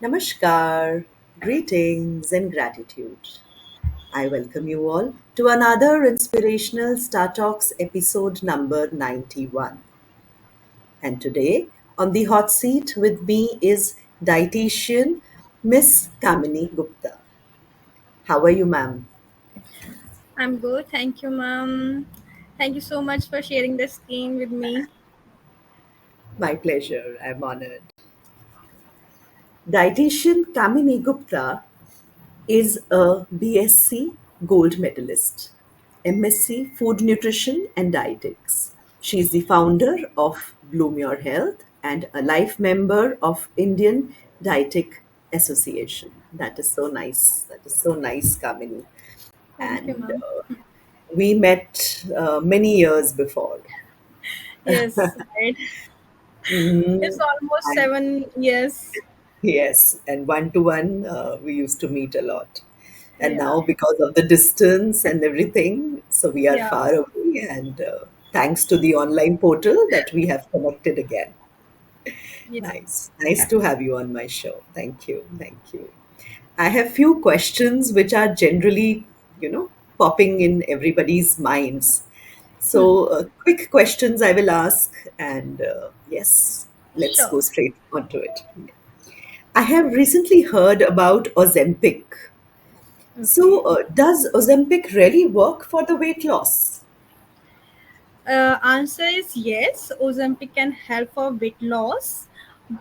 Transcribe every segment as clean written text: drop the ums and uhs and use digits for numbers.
Namaskar, greetings and gratitude. I welcome you all to another inspirational Star Talks episode number 91. And today, on the hot seat with me is dietitian Miss Kamini Gupta. How are you, ma'am? I'm good. Thank you, ma'am. Thank you so much for sharing this game with me. My pleasure. I'm honored. Dietitian Kamini Gupta is a BSc Gold Medalist, MSc Food Nutrition and Dietetics. She is the founder of Bloom Your Health and a life member of Indian Dietetic Association. That is so nice. That is so nice, Kamini. Thank you, And ma'am. we met many years before. Yes, right. It's Mhm. almost And 7 years. yes, and one to one, we used to meet a lot. And Yeah, now, because of the distance and everything, so we are yeah. far away. And thanks to the online portal that we have connected again. Yeah. Nice. Nice to have you on my show. Thank you. Thank you. I have few questions which are generally, popping in everybody's minds. Hmm. So, quick questions I will ask, and yes, let's go Sure. straight onto it. I have recently heard about Ozempic. So, Okay. does Ozempic really work for the weight loss? Answer is yes. Ozempic can help for weight loss,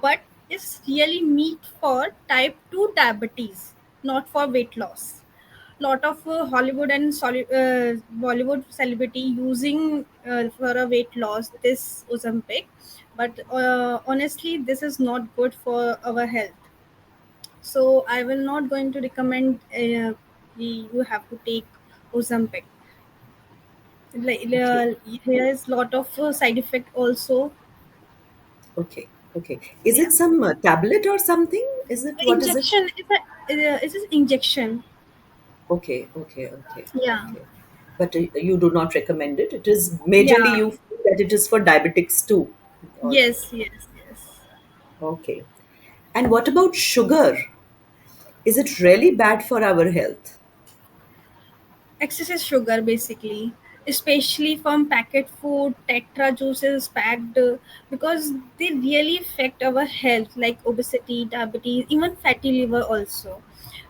but it's really meant for type 2 diabetes, not for weight loss. Lot of Hollywood and Bollywood celebrity using for a weight loss this Ozempic, but honestly, this is not good for our health. So I will not going to recommend you have to take Ozempic. Like Okay, here is lot of side effect also. okay, okay. Is Yeah, it some tablet or something? Is it, what is it? injection is an injection. Okay, okay, okay, Yeah, okay. But you do not recommend it. It is yeah, majorly you feel that it is for diabetics too. Or, yes. okay. And what about sugar? Is it really bad for our health? Excessive sugar basically, especially from packet food, tetra juices packed, because they really affect our health like obesity, diabetes, even fatty liver also.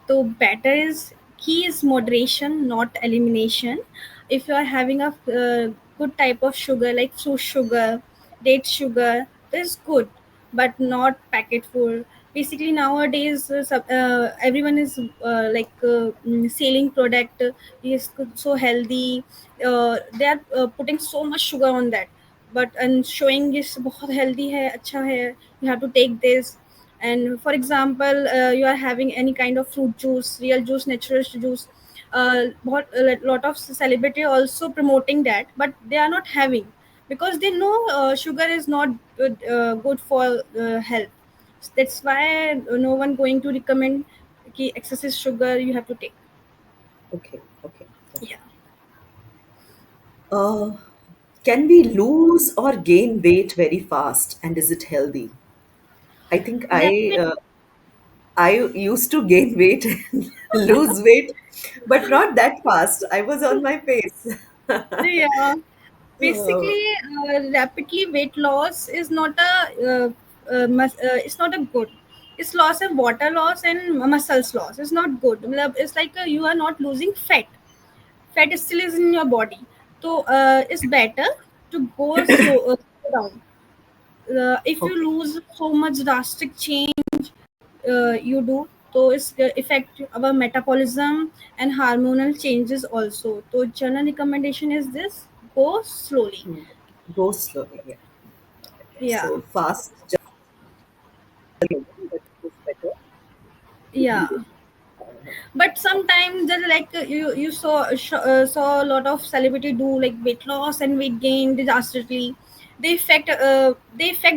So better is key is moderation, not elimination. If you are having a good type of sugar like fruit sugar, date sugar, is good, but not packet food. Basically nowadays everyone is selling product is so healthy. They are putting so much sugar on that, but and showing this बहुत healthy है, अच्छा है, you have to take this. And for example you are having any kind of fruit juice, real juice, natural juice, बहुत a lot of celebrity also promoting that, but they are not having because they know sugar is not good for health. That's why no one going to recommend कि excessive sugar you have to take. Okay, okay, okay. Yeah. Uh, can we lose or gain weight very fast? And is it healthy? I think Definitely. I used to gain weight and lose weight, but not that fast. I was on my pace. Yeah. So, Basically, rapidly weight loss is not it's not a good. It's loss of water loss and muscles loss. It's not good. मतलब, it's like you are not losing fat. Fat still is in your body. So it's better to go slow down. If you okay, lose so much drastic change, you do, so it's affect our metabolism and hormonal changes also. So general recommendation is this: go slowly. hmm, go slowly. Yeah. Yeah, So fast, just but it is better to be yeah. with. But sometimes just like you saw a lot of celebrity do like weight loss and weight gain disastrously. They affect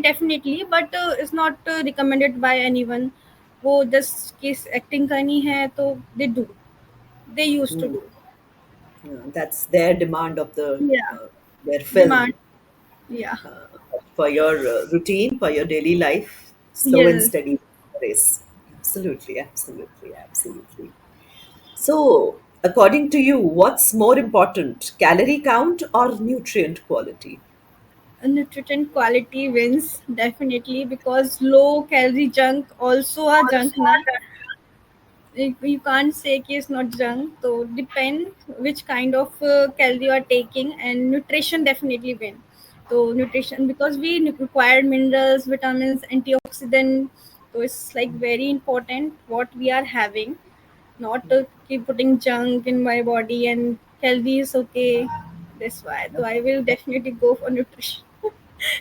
definitely, but it's not recommended by anyone. वो just case acting करनी है तो they used to Hmm. do. That's their demand of Yeah, their demand. film. Yeah. For your routine, for your daily life, slow and Yes. steady race. Absolutely, absolutely, absolutely. So, according to you, what's more important, calorie count or nutrient quality? Nutrient quality wins definitely because low calorie junk also a junk na. You can't say कि it's not junk. So depend which kind of calorie you are taking, and nutrition definitely win. So nutrition, because we require minerals, vitamins, antioxidant. So it's like very important what we are having, not to keep putting junk in my body, and healthy is okay. That's why. So I will definitely go for nutrition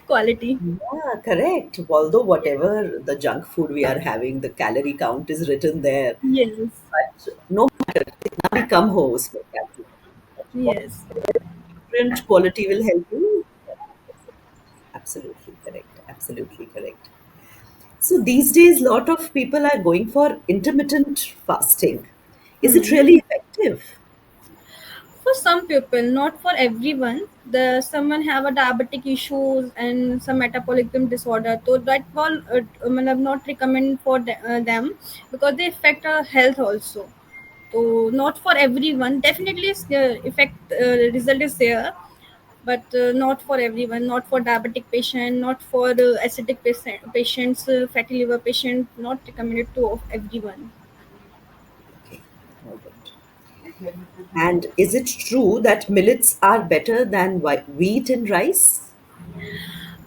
quality. Yeah, correct. Although whatever the junk food we are having, the calorie count is written there. Yes. But no matter, now we come home with calorie. But what Yes. nutrient quality will help you? Absolutely correct. Absolutely correct. So these days, a lot of people are going for intermittent fasting. Is it Hmm. really effective? For some people, not for everyone. The someone have a diabetic issues and some metabolic disorder, so that will not recommend for them, because they affect our health also. So not for everyone, definitely effect result is there, but not for everyone, not for diabetic patient, not for acidic patients, fatty liver patient, not recommended to of everyone. Okay, all right. And is it true that millets are better than wheat and rice?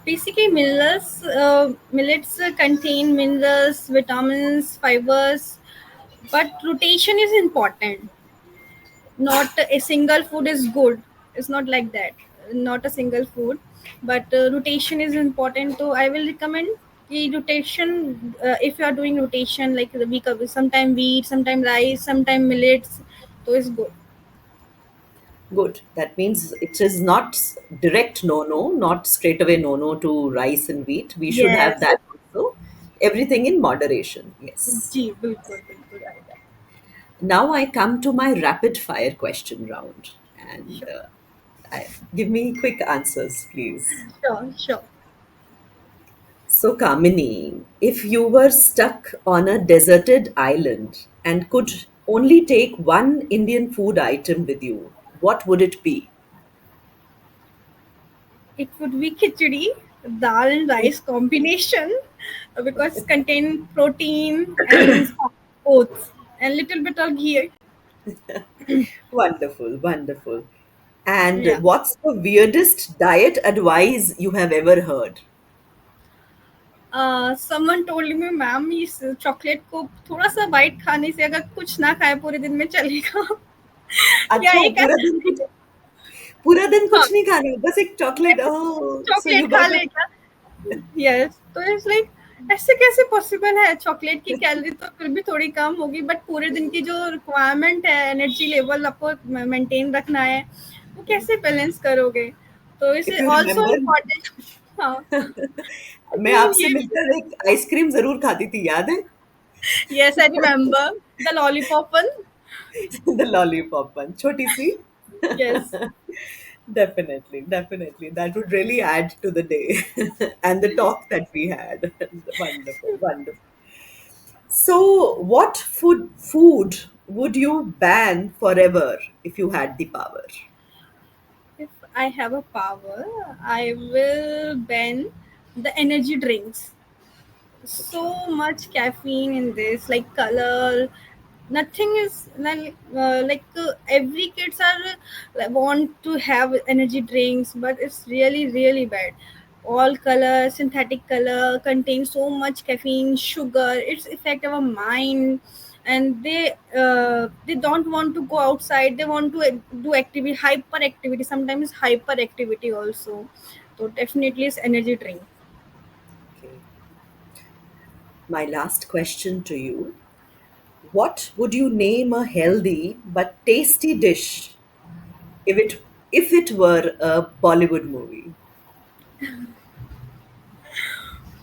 Basically, millets contain minerals, vitamins, fibers, but rotation is important. Not a single food is good. It's not like that. Not a single food, but rotation is important. So I will recommend the rotation. If you are doing rotation, like the week of sometime wheat, sometime rice, sometime millets, so it's good. Good. That means it is not direct no no, not straight away no no to rice and wheat. We should have Yes. that also. Everything in moderation. Yes. जी बिल्कुल बिल्कुल. Now I come to my rapid fire question round. And Sure. give me quick answers, please. Sure. Sure. So, Kamini, if you were stuck on a deserted island and could only take one Indian food item with you, what would it be? It would be khichdi, dal and rice combination, because it contain protein and oats and little bit of ghee. Wonderful, wonderful. And Yeah. what's the weirdest diet advice you have ever heard? Someone told me, ma'am इस chocolate को थोड़ा सा bite खाने से अगर कुछ ना खाए पूरे दिन में चलेगा. या अच्छा, एक ऐसा. पूरा दिन हाँ, कुछ नहीं खाना, बस एक chocolate. Oh, so chocolate you खा got a लेगा. यस, तो इट्स लाइक ऐसे कैसे पॉसिबल है? चॉकलेट की कैलोरी तो फिर भी थोड़ी कम होगी, बट पूरे दिन की जो रिक्वायरमेंट है, एनर्जी लेवल आपको मेंटेन रखना है, वो कैसे बैलेंस करोगे? तो इस if you also remember, important. हाँ. मैं तो आपसे ये. मिलकर एक आइसक्रीम जरूर खाती थी, याद है? Yes, I remember the lollipop one. The lollipop one, choti si. Yes. Definitely, definitely. That would really add to the day and the talk that we had. Wonderful, wonderful. So, what food would you ban forever if you had the power? If I have a power, I will ban the energy drinks. So Okay. much caffeine in this, like color, nothing is every kids are want to have energy drinks, but it's really really bad. All color, synthetic color, contain so much caffeine, sugar. It's affect our mind, and they don't want to go outside. They want to do activity, hyperactivity, sometimes hyperactivity also. So definitely it's energy drink. Okay. My last question to you. What would you name a healthy but tasty dish if it were a Bollywood movie?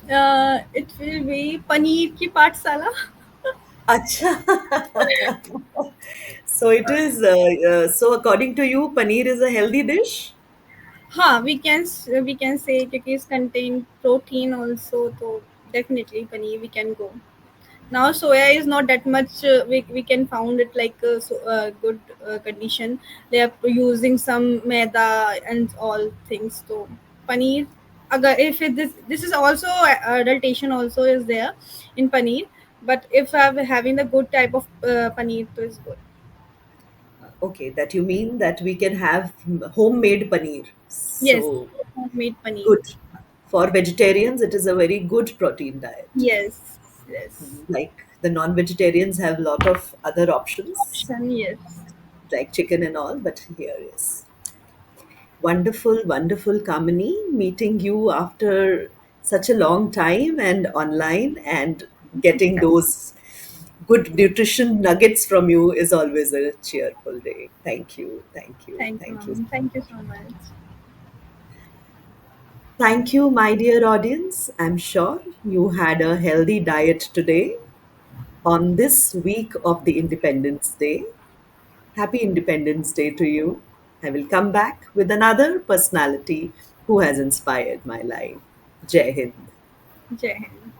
It will be paneer ki patsala. Acha. So it is. So according to you, paneer is a healthy dish. हाँ, we can say क्योंकि it's contain protein also, तो definitely paneer we can go. Now soya is not that much. We can found it like good condition. They are using some maida and all things. So paneer, agar if this is also adultation also is there in paneer. But if I'm having the good type of paneer, so is good. Okay, that you mean that we can have homemade paneer. Yes, So homemade paneer. good. For vegetarians, it is a very good protein diet. Yes, yes. Like the non-vegetarians have a lot of other options, Option yes. like chicken and all, but here is wonderful, wonderful, Kamini, meeting you after such a long time and online, and getting those good nutrition nuggets from you is always a cheerful day. Thank you, thank you, Thank you, thank you. ma'am. Thank you so much. Thank you, my dear audience. I'm sure you had a healthy diet today on this week of the Independence Day. Happy Independence Day to you. I will come back with another personality who has inspired my life. Jai Hind. Jai Hind.